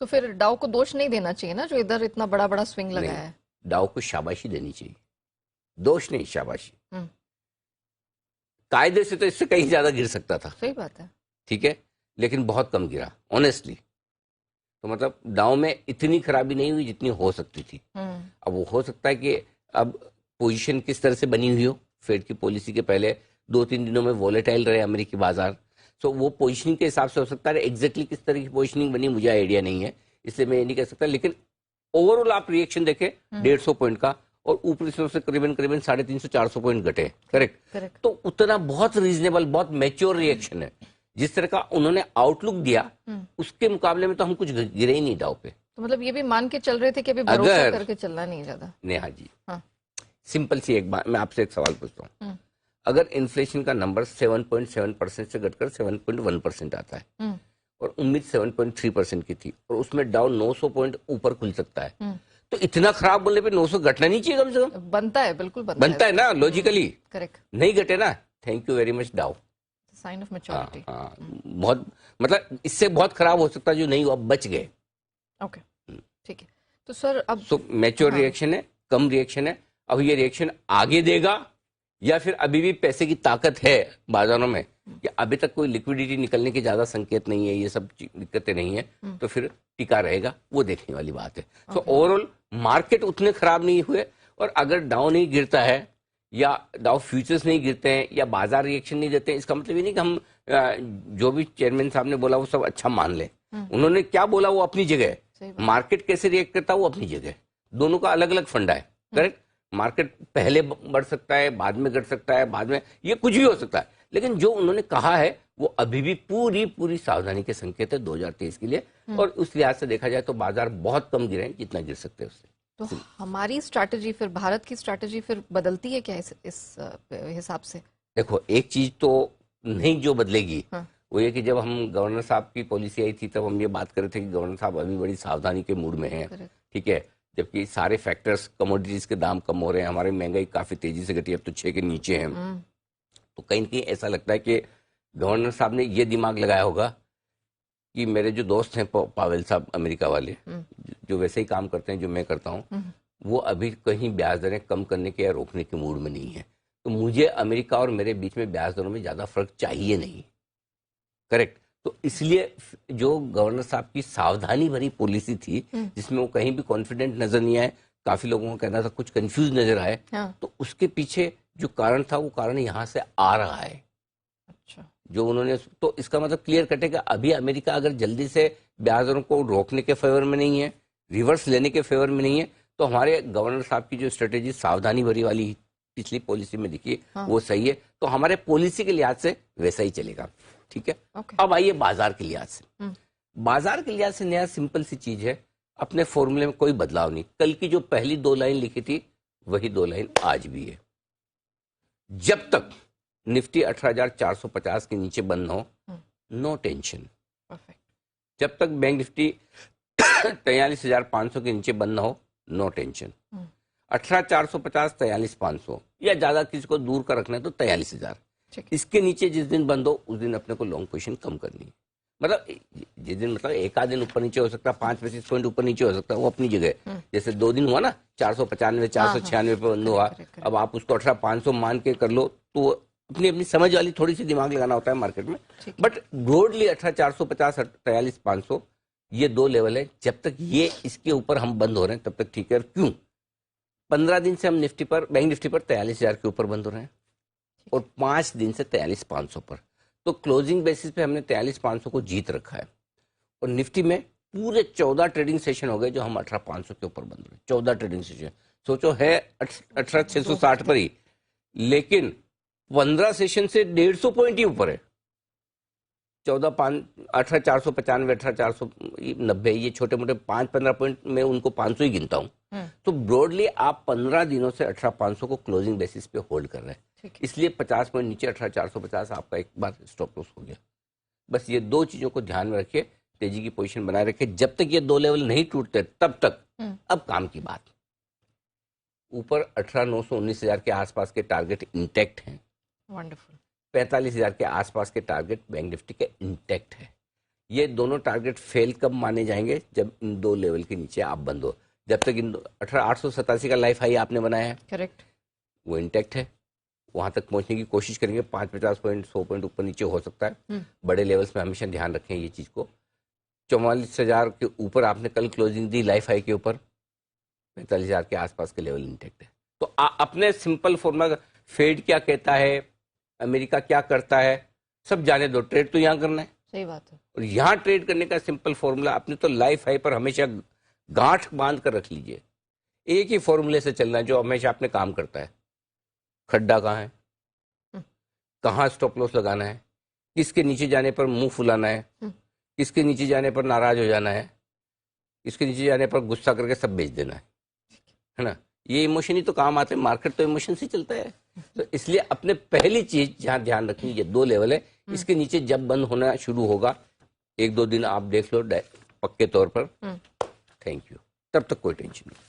तो फिर डाउ को दोष नहीं देना चाहिए ना, जो इधर इतना बड़ा बड़ा स्विंग नहीं, लगाया है। डाउ को शाबाशी देनी चाहिए, दोष नहीं, शाबाशी। हम्म। कायदे से तो इससे कहीं ज्यादा गिर सकता था, सही बात है। ठीक है, लेकिन बहुत कम गिरा ऑनेस्टली। तो मतलब डाउ में इतनी खराबी नहीं हुई जितनी हो सकती थी। अब वो हो सकता है कि अब पोजीशन किस तरह से बनी हुई हो, फेड की पॉलिसी के पहले 2-3 दिनों में वॉलेटाइल रहे अमेरिकी बाजार, सो वो पोजीशनिंग के हिसाब से हो सकता है। एग्जैक्टली किस तरह की पोजीशनिंग बनी मुझे आइडिया नहीं है, इसलिए मैं ये नहीं कह सकता, लेकिन ओवरऑल आप रिएक्शन देखें 150 पॉइंट का, और ऊपरी स्लोप से करीबन करीबन 350-400 पॉइंट घटे, करेक्ट। करेक्ट। तो उतना बहुत रीजनेबल, बहुत मैच्योर रिएक्शन है। जिस तरह का उन्होंने आउटलुक दिया उसके मुकाबले में तो हम कुछ गिरे ही नहीं डाउ पे। तो मतलब ये भी मान के चल रहे थे कि अभी भरोसा अगर करके चलना नहीं ज्यादा। नेहा जी, हाँ। सिंपल सी एक बात, मैं आपसे एक सवाल पूछता हूँ। अगर इन्फ्लेशन का नंबर 7.7% से घटकर 7.1% आता है और उम्मीद 7.3% की थी, और उसमें डाउन 900 पॉइंट ऊपर खुल सकता है, तो इतना खराब बोलने पे 900 घटना नहीं चाहिए कम से कम? बनता है, बिल्कुल बनता है ना लॉजिकली। करेक्ट। नहीं घटे ना, थैंक यू वेरी मच डाउ। साइन ऑफ हाँ मैच्योरिटी। हाँ, बहुत मतलब इससे बहुत खराब हो सकता है, जो नहीं हुआ बच गए। ओके, ठीक है। तो सर अब सो मैच्योर हाँ। रिएक्शन है, कम रिएक्शन है। अब ये रिएक्शन आगे देगा या फिर अभी भी पैसे की ताकत है बाजारों में, या अभी तक कोई लिक्विडिटी निकलने के ज्यादा संकेत नहीं है, ये सब दिक्कतें नहीं है, तो फिर टिका रहेगा, वो देखने वाली बात है। सो ओवरऑल मार्केट उतने खराब नहीं हुए, और अगर डाउन नहीं गिरता है या डाउ फ्यूचर्स नहीं गिरते हैं या बाजार रिएक्शन नहीं देते हैं, इसका मतलब ये नहीं कि हम जो भी चेयरमैन साहब ने बोला वो सब अच्छा मान ले। उन्होंने क्या बोला वो अपनी जगह है, मार्केट कैसे रिएक्ट करता है वो अपनी जगह है, दोनों का अलग अलग फंडा है, करेक्ट। मार्केट पहले बढ़ सकता है, बाद में घट सकता है, बाद में ये कुछ भी हो सकता है, लेकिन जो उन्होंने कहा है वो अभी भी पूरी पूरी सावधानी के संकेत है 2023 के लिए। और उस लिहाज से देखा जाए तो बाजार बहुत कम गिरे हैं जितना गिर सकते हैं उससे। तो हमारी स्ट्रैटेजी फिर, भारत की स्ट्रैटेजी फिर बदलती है क्या इस हिसाब से? देखो एक चीज तो नहीं जो बदलेगी, हाँ। वो ये कि जब हम गवर्नर साहब की पॉलिसी आई थी तब हम ये बात कर रहे थे कि गवर्नर साहब अभी बड़ी सावधानी के मूड में हैं, Correct. ठीक है, जबकि सारे फैक्टर्स, कमोडिटीज के दाम कम हो रहे हैं, हमारी महंगाई काफी तेजी से घटी, अब तो 6 के नीचे है। तो कहीं ना कहीं ऐसा लगता है कि गवर्नर साहब ने ये दिमाग लगाया होगा कि मेरे जो दोस्त हैं पावेल साहब अमेरिका वाले, जो वैसे ही काम करते हैं जो मैं करता हूँ, वो अभी कहीं ब्याज दरें कम करने के या रोकने के मूड में नहीं है, तो मुझे अमेरिका और मेरे बीच में ब्याज दरों में ज्यादा फर्क चाहिए नहीं, करेक्ट। तो इसलिए जो गवर्नर साहब की सावधानी भरी पॉलिसी थी, जिसमें वो कहीं भी कॉन्फिडेंट नजर नहीं आए, काफी लोगों को कहना था कुछ कंफ्यूज नजर आए, तो उसके पीछे जो कारण था वो कारण यहाँ से आ रहा है। अच्छा। जो उन्होंने, तो इसका मतलब क्लियर कट है कि अभी अमेरिका अगर जल्दी से ब्याज दरों को रोकने के फेवर में नहीं है, रिवर्स लेने के फेवर में नहीं है, तो हमारे गवर्नर साहब की जो स्ट्रेटेजी सावधानी भरी वाली पिछली पॉलिसी में दिखी, वो सही है, तो हमारे पॉलिसी के लिहाज से वैसा ही चलेगा, ठीक है। अब आइए बाजार के लिहाज से। बाजार के लिहाज से नया सिंपल सी चीज है, अपने फॉर्मूले में कोई बदलाव नहीं। कल की जो पहली 2 लाइन लिखी थी वही 2 लाइन आज भी है। जब तक निफ्टी 18,450 के नीचे बंद हो, नो टेंशन। जब तक बैंक निफ्टी 43,500 के नीचे बंद हो, नो टेंशन। 18,450, 43,500 या ज्यादा किसी को दूर का रखना है तो 43,000, इसके नीचे जिस दिन बंद हो उस दिन अपने को लॉन्ग पोजीशन कम करनी है। मतलब जिस दिन, मतलब एक आध दिन ऊपर नीचे हो सकता है, 5 बेसिस पॉइंट ऊपर नीचे हो सकता है, वो अपनी जगह है। जैसे 2 दिन हुआ ना, 495 496 पे बंद हुआ, अब आप उसको 18,500 मान के कर लो, तो अपनी अपनी समझ वाली थोड़ी सी दिमाग लगाना होता है मार्केट में, बट ब्रॉडली 18,450 43,500 ये 2 लेवल है। जब तक ये इसके ऊपर हम बंद हो रहे हैं तब तक ठीक है। क्यों? 15 दिन से हम निफ्टी पर, बैंक निफ्टी पर 43,000 के ऊपर बंद हो रहे हैं, और 5 दिन से 43,500 पर, तो क्लोजिंग बेसिस पे हमने 43,500 को जीत रखा है। और निफ्टी में पूरे 14 ट्रेडिंग सेशन हो गए जो हम 18,500 के ऊपर बंद रहे, 14 ट्रेडिंग सेशन। सोचो है 18,660 पर ही, लेकिन 15 सेशन से 150 पॉइंट ही ऊपर है। 18,495 18,490, ये छोटे मोटे 5-15 पॉइंट में उनको 500 ही गिनता हूं। तो ब्रॉडली आप 15 दिनों से 18,500 को क्लोजिंग बेसिस पे होल्ड कर रहे हैं, इसलिए 50 पॉइंट नीचे 18,450 आपका एक बार स्टॉप लॉस हो गया। बस ये 2 चीजों को ध्यान में रखिए, तेजी की पोजीशन बनाए रखिए। जब तक ये 2 लेवल नहीं टूटते तब तक अब काम की बात। ऊपर 18,900 19,000 के आसपास के टारगेट इंटैक्ट हैं। वंडरफुल। 45,000 के आसपास के टारगेट बैंक निफ्टी के इंटैक्ट है। ये दोनों टारगेट फेल कब माने जाएंगे? जब इन 2 लेवल के नीचे आप बंद हो। जब तक इन 18,887 का लाइफ हाई आपने बनाया है, करेक्ट, वो इंटैक्ट है, वहां तक पहुंचने की कोशिश करेंगे। 5-50 पॉइंट 100 पॉइंट ऊपर नीचे हो सकता है। बड़े लेवल्स में हमेशा ध्यान रखें ये चीज को। 44,000 के ऊपर आपने कल क्लोजिंग दी लाइफ हाई के ऊपर, 45,000 के आसपास के लेवल इंटैक्ट है। तो अपने सिंपल फॉर्मूला, फेड क्या कहता है, अमेरिका क्या करता है, सब जाने दो, ट्रेड तो यहाँ करना है। सही बात है। और यहाँ ट्रेड करने का सिंपल फॉर्मूला, आपने तो लाइफ हाई पर हमेशा गांठ बांध कर रख लीजिए। एक ही फॉर्मूले से चलना है जो हमेशा आपने काम करता है। खड्डा कहाँ है, कहाँ स्टॉप लॉस लगाना है, किसके नीचे जाने पर मुंह फुलाना है, किसके नीचे जाने पर नाराज हो जाना है, किसके नीचे जाने पर गुस्सा करके सब बेच देना है ना। ये इमोशन ही तो काम आते हैं, मार्केट तो इमोशन से चलता है। तो इसलिए अपने पहली चीज जहाँ ध्यान रखनी, ये 2 लेवल है, इसके नीचे जब बंद होना शुरू होगा, 1-2 दिन आप देख लो पक्के तौर पर, थैंक यू, तब तक कोई टेंशन नहीं।